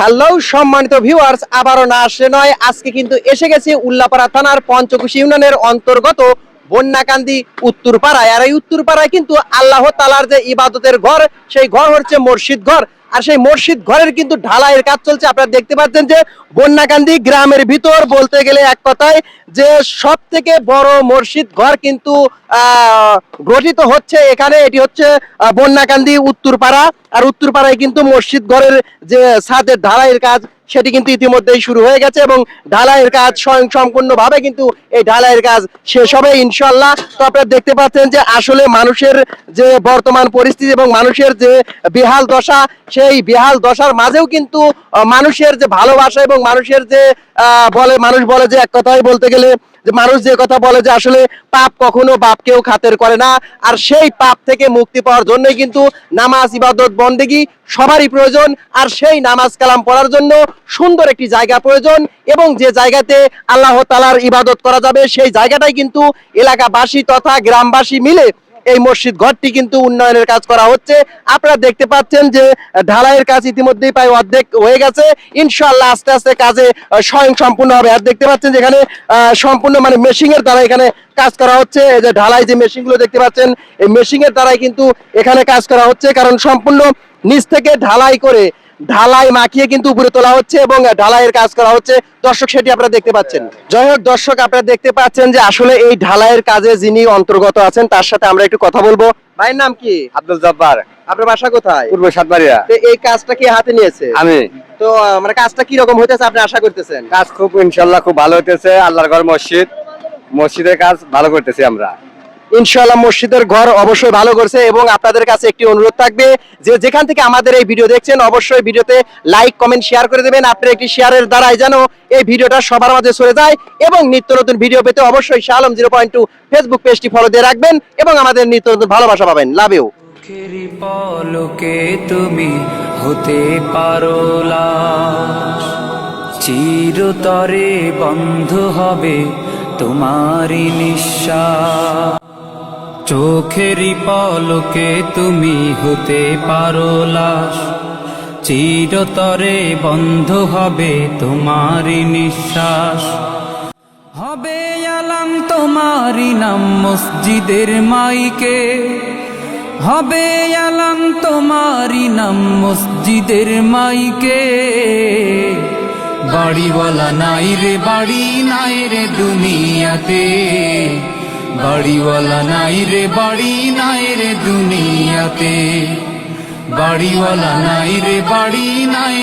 Hello সম্মানিত viewers, আবারও না আসলে নয়, আজকে কিন্তু এসে গেছি উল্লাপাড়া থানার পঞ্চকুশি ইউনিয়নের অন্তর্গত বন্যাকান্দি উত্তরপাড়ায়। আর এই উত্তরপাড়ায় কিন্তু আল্লাহ তাআলার যে ইবাদতের ঘর, সেই ঘর হচ্ছে মসজিদ ঘর। আর সেই মসজিদ ঘরের কিন্তু ঢালাইয়ের কাজ চলছে। আপনারা দেখতে পাচ্ছেন যে বন্যাকান্দি গ্রামের ভিতর বলতে গেলে এক কথায় যে সব থেকে বড় মসজিদ ঘর কিন্তু গঠিত হচ্ছে এখানে। এটি হচ্ছে বন্যাকান্দি উত্তরপাড়া। আর উত্তরপাড়ায় কিন্তু মসজিদ ঘরের যে ছাদের ঢালাইয়ের কাজ, সেটি কিন্তু ইতিমধ্যেই শুরু হয়ে গেছে এবং ঢালাইয়ের কাজ সম্পূর্ণভাবে কিন্তু এই ঢালাইয়ের কাজ শেষ হবে ইনশাআল্লাহ। তো আপনারা দেখতে পাচ্ছেন যে আসলে মানুষের যে বর্তমান পরিস্থিতি এবং মানুষের যে বেহাল দশা, সেই বেহাল দশার মাঝেও কিন্তু মানুষের যে ভালোবাসা এবং মানুষের যে মানুষ বলে যে এক কথায় বলতে গেলে যে মানুষ যে কথা বলে যে আসলে পাপ কখনো বাপকেও খাতের করে না। আর সেই পাপ থেকে মুক্তি পাওয়ার জন্যই কিন্তু নামাজ, ইবাদত, বন্দেগী সবারই প্রয়োজন। আর সেই নামাজ কালাম পড়ার জন্য সুন্দর একটি জায়গা প্রয়োজন এবং যে জায়গাতে আল্লাহ তাআলার ইবাদত করা যাবে সেই জায়গাটাই কিন্তু এলাকাবাসী তথা গ্রামবাসী মিলে এই মসজিদ ঘরটি কিন্তু উন্নয়নের কাজ করা হচ্ছে। আপনারা দেখতে পাচ্ছেন যে ঢালাইয়ের কাজ ইতিমধ্যেই প্রায় অর্ধেক হয়ে গেছে। ইনশাআল্লাহ আস্তে আস্তে কাজে স্বয়ং সম্পূর্ণ হবে। আর দেখতে পাচ্ছেন যে এখানে সম্পূর্ণ মেশিং এর দ্বারা এখানে কাজ করা হচ্ছে। এই যে ঢালাই যে মেশিন গুলো দেখতে পাচ্ছেন, এই মেশিং এর দ্বারাই কিন্তু এখানে কাজ করা হচ্ছে, কারণ সম্পূর্ণ নিচ থেকে ঢালাই করে ঢালাই মাখিয়ে কিন্তু উপরে তোলা হচ্ছে এবং ঢালাইয়ের কাজ করা হচ্ছে। দর্শক সেটি আপনারা দেখতে পাচ্ছেন। যাই হোক দর্শক, আপনারা দেখতে পাচ্ছেন যে আসলে এই ঢালাইয়ের কাজে যিনি অন্তর্গত আছেন তার সাথে আমরা একটু কথা বলবো। ভাইয়ের নাম কি? আব্দুল জব্বার। আপনার বাসা কোথায়? পূর্ব সাতবাড়িয়া। এই কাজটা কি হাতে নিয়েছে? আমি। তো কাজটা কি রকম হইতেছে আপনি আশা করতেছেন? কাজ খুব ইনশাআল্লাহ খুব ভালো হইতেছে। আল্লাহর ঘর মসজিদের কাজ ভালো করতেছি আমরা ইনশাআল্লাহ। মসজিদের ঘর অবশ্যই ভালো করছে এবং আপনাদের কাছে একটি অনুরোধ থাকবে যে যেখান থেকে আমাদের এই ভিডিও দেখছেন অবশ্যই ভিডিওতে লাইক, কমেন্ট, শেয়ার করে দেবেন। আপনার একটি শেয়ারের দ্বারাই যেন এই ভিডিওটা সবার মাঝে ছড়ে যায় এবং নিত্য নতুন ভিডিও পেতে অবশ্যই শাহ আলম 0.2 ফেসবুক পেজটি ফলো দিয়ে রাখবেন এবং আমাদের নিত্য নতুন ভালোবাসা পাবেন। Love you. চোখের পলকে তুমি হতে পারো লাশ, চিরতরে বন্ধ হবে তোমারই নিঃশ্বাস। চোখের পলকে তুমি হতে পারো লাশ, চিরতরে বন্ধ হবে তোমারই নিঃশ্বাস। হবে আলাম তোমারই নাম মসজিদের মাইকে, হবে আলাম তোমারই নাম মসজিদের মাইকে। বাড়িওয়ালা নাই রে বাড়ি নাই রে দুনিয়াতে, বাড়িওয়ালা নাই রে বাড়ি নাই রে দুনিয়াতে, বাড়িওয়ালা নাই রে বাড়ি নাই।